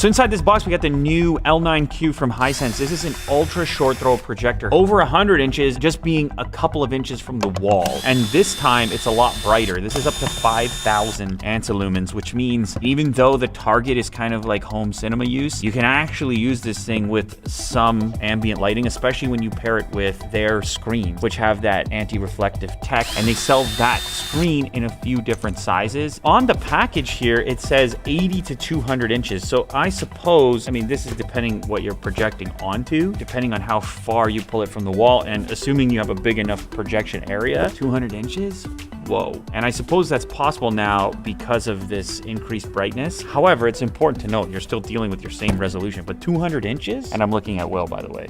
So inside this box, we got the new L9Q from Hisense. This is an ultra short throw projector, over 100 inches, just being a couple of inches from the wall. And this time it's a lot brighter. This is up to 5,000 ANSI Lumens, which means even though the target is kind of like home cinema use, you can actually use this thing with some ambient lighting, especially when you pair it with their screens, which have that anti-reflective tech, and they sell that screen in a few different sizes. On the package here, it says 80 to 200 inches. So I suppose, I mean, this is depending what you're projecting onto, depending on how far you pull it from the wall, and assuming you have a big enough projection area. 200 inches? Whoa. And I suppose that's possible now because of this increased brightness. However, it's important to note you're still dealing with your same resolution, but 200 inches? And I'm looking at Will, by the way.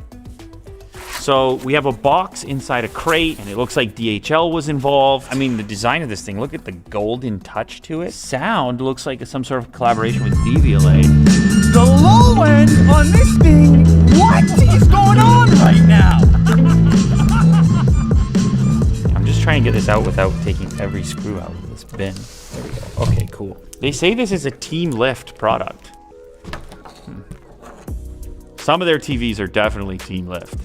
So we have a box inside a crate, and it looks like DHL was involved. I mean, the design of this thing, look at the golden touch to it. Sound looks like some sort of collaboration with DVLA. The low end on this thing, what is going on right now? I'm just trying to get this out without taking every screw out of this bin. There we go. Okay, cool. They say this is a Team Lift product. Some of their TVs are definitely Team Lift.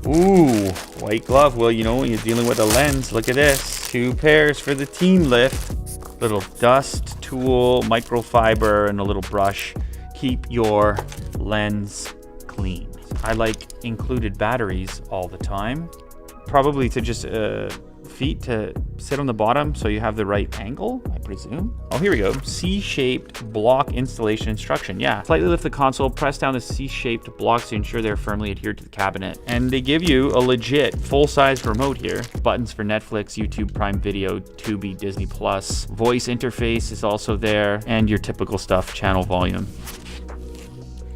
Ooh, white glove. Well, you know, when you're dealing with a lens, look at this. 2 pairs for the Team Lift. Little dust tool, microfiber, and a little brush. Keep your lens clean. I like included batteries all the time. Probably to just feet to sit on the bottom so you have the right angle, I presume. Oh, here we go. C-shaped block installation instruction. Yeah. Slightly lift the console, press down the C-shaped blocks to ensure they're firmly adhered to the cabinet. And they give you a legit full-size remote here. Buttons for Netflix, YouTube, Prime Video, Tubi, Disney+. Voice interface is also there. And your typical stuff, channel volume.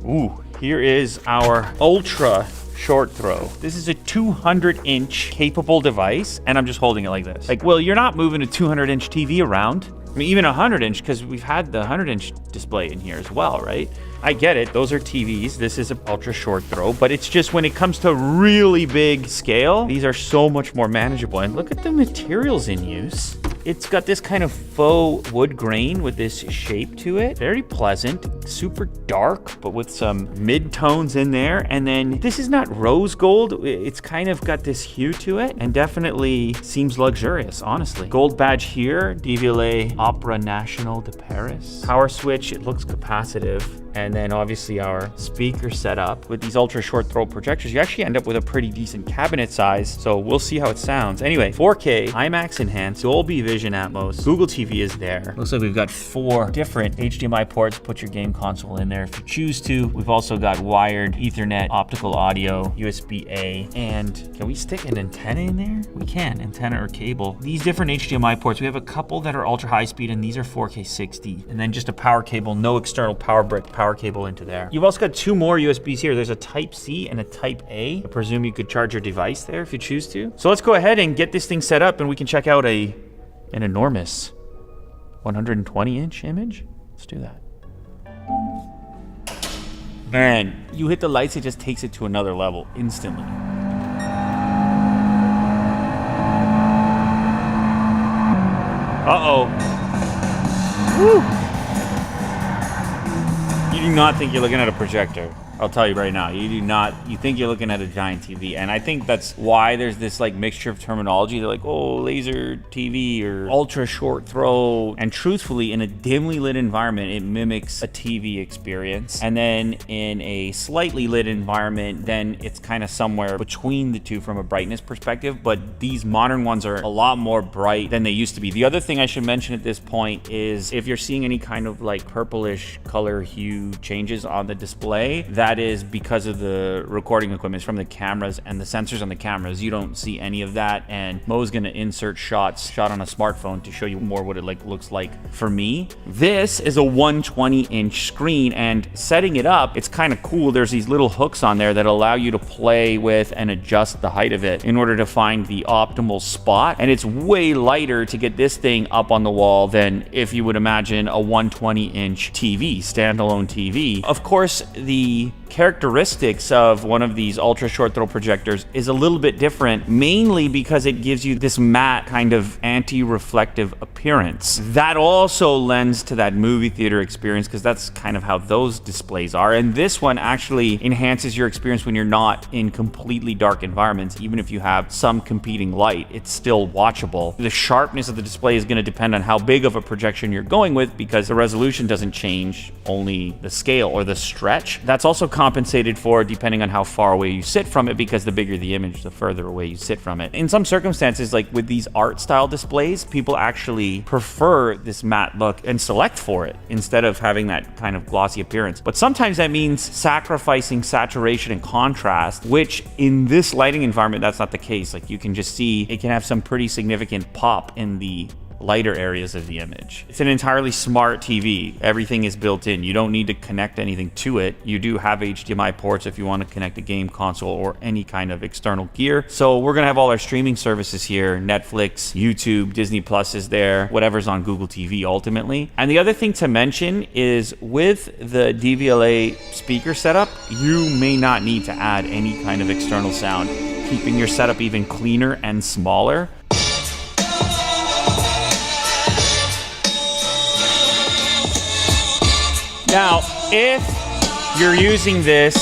Ooh, here is our ultra short throw. This is a 200-inch capable device, and I'm just holding it like this. Like, well, you're not moving a 200-inch TV around. I mean, even a 100-inch, because we've had the 100-inch display in here as well, right? I get it. Those are TVs. This is an ultra short throw, but it's just when it comes to really big scale, these are so much more manageable. And look at the materials in use. It's got this kind of faux wood grain with this shape to it. Very pleasant, super dark, but with some mid-tones in there. And then this is not rose gold. It's kind of got this hue to it and definitely seems luxurious, honestly. Gold badge here, DVLA Opera National de Paris. Power switch, it looks capacitive. And then obviously our speaker setup. With these ultra short throw projectors, you actually end up with a pretty decent cabinet size. So we'll see how it sounds. Anyway, 4K, IMAX enhanced, Dolby Vision Atmos, Google TV is there. Looks like we've got 4 different HDMI ports. Put your game console in there if you choose to. We've also got wired Ethernet, optical audio, USB-A, and can we stick an antenna in there? We can, antenna or cable. These different HDMI ports, we have a couple that are ultra high speed, and these are 4K 60. And then just a power cable, no external power brick, power cable into there. You've also got 2 more USBs here. There's a Type C and a Type A. I presume you could charge your device there if you choose to. So let's go ahead and get this thing set up, and we can check out an enormous 120-inch image. Let's do that. Man, you hit the lights, it just takes it to another level instantly. Uh-oh. Woo! You do not think you're looking at a projector. I'll tell you right now, you do not. You think you're looking at a giant TV. And I think that's why there's this like mixture of terminology. They're like, oh, laser TV or ultra short throw. And truthfully, in a dimly lit environment, it mimics a TV experience. And then in a slightly lit environment, then it's kind of somewhere between the two from a brightness perspective. But these modern ones are a lot more bright than they used to be. The other thing I should mention at this point is if you're seeing any kind of like purplish color hue changes on the display, that is because of the recording equipment. It's from the cameras and the sensors on the cameras. You don't see any of that, and Mo's gonna insert shots shot on a smartphone to show you more what it looks like for me. This is a 120-inch screen, and setting it up, it's kind of cool. There's these little hooks on there that allow you to play with and adjust the height of it in order to find the optimal spot, and it's way lighter to get this thing up on the wall than if you would imagine a 120-inch TV, standalone TV. Of course, the characteristics of one of these ultra short throw projectors is a little bit different, mainly because it gives you this matte kind of anti-reflective appearance. That also lends to that movie theater experience, because that's kind of how those displays are. And this one actually enhances your experience when you're not in completely dark environments. Even if you have some competing light, it's still watchable. The sharpness of the display is going to depend on how big of a projection you're going with, because the resolution doesn't change, only the scale or the stretch. That's also compensated for depending on how far away you sit from it, because the bigger the image, the further away you sit from it. In some circumstances, like with these art style displays, people actually prefer this matte look and select for it instead of having that kind of glossy appearance. But sometimes that means sacrificing saturation and contrast, which in this lighting environment, that's not the case. Like you can just see it can have some pretty significant pop in the lighter areas of the image. It's an entirely smart TV. Everything is built in. You don't need to connect anything to it. You do have HDMI ports if you want to connect a game console or any kind of external gear. So we're going to have all our streaming services here. Netflix, YouTube, Disney Plus is there, whatever's on Google TV ultimately. And the other thing to mention is with the DVLA speaker setup, you may not need to add any kind of external sound, keeping your setup even cleaner and smaller. Now, if you're using this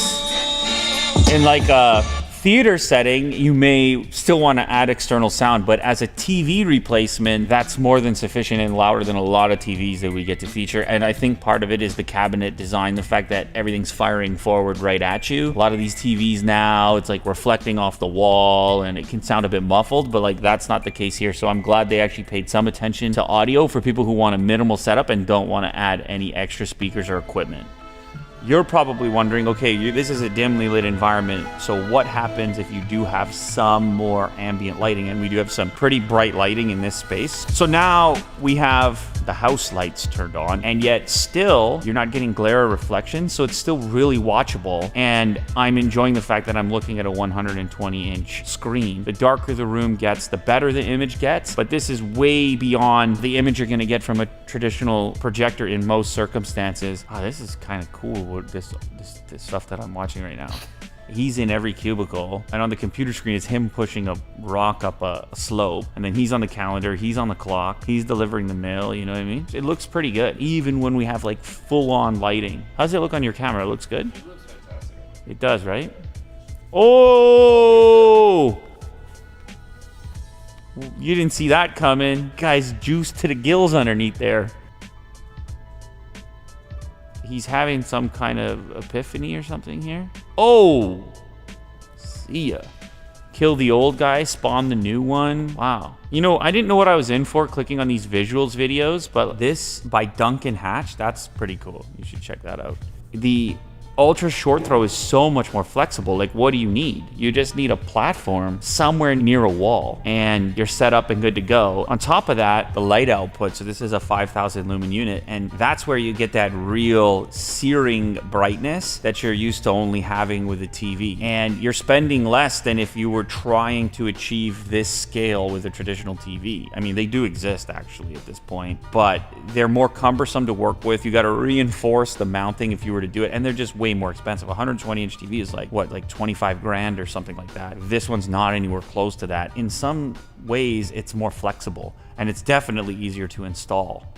in like a theater setting, you may still want to add external sound, but as a TV replacement, that's more than sufficient and louder than a lot of TVs that we get to feature. And I think part of it is the cabinet design, the fact that everything's firing forward right at you. A lot of these TVs now, it's like reflecting off the wall and it can sound a bit muffled, but like that's not the case here. So I'm glad they actually paid some attention to audio for people who want a minimal setup and don't want to add any extra speakers or equipment. You're probably wondering, okay, this is a dimly lit environment, so what happens if you do have some more ambient lighting? And we do have some pretty bright lighting in this space. So now we have the house lights turned on, and yet still you're not getting glare or reflection, so it's still really watchable. And I'm enjoying the fact that I'm looking at a 120-inch screen. The darker the room gets, the better the image gets, but this is way beyond the image you're gonna get from a traditional projector in most circumstances. Oh, this is kind of cool. This stuff that I'm watching right now. He's in every cubicle, and on the computer screen is him pushing a rock up a slope, and then he's on the calendar, he's on the clock, he's delivering the mail, you know what I mean? It looks pretty good, even when we have like full-on lighting. How does it look on your camera? It looks good? It looks fantastic. It does, right? Oh! You didn't see that coming. Guy's juiced to the gills underneath there. He's having some kind of epiphany or something here. Oh! See ya. Kill the old guy, spawn the new one. Wow. You know, I didn't know what I was in for clicking on these visuals videos, but this by Duncan Hatch, that's pretty cool. You should check that out. The ultra short throw is so much more flexible. Like, what do you need? You just need a platform somewhere near a wall and you're set up and good to go. On top of that, the light output, so this is a 5,000 lumen unit, and that's where you get that real searing brightness that you're used to only having with a TV. And you're spending less than if you were trying to achieve this scale with a traditional TV. I mean, they do exist actually at this point, but they're more cumbersome to work with. You got to reinforce the mounting if you were to do it, and they're just way more expensive. A 120-inch TV is like, what, like 25 grand or something like that. This one's not anywhere close to that. In some ways, it's more flexible, and it's definitely easier to install.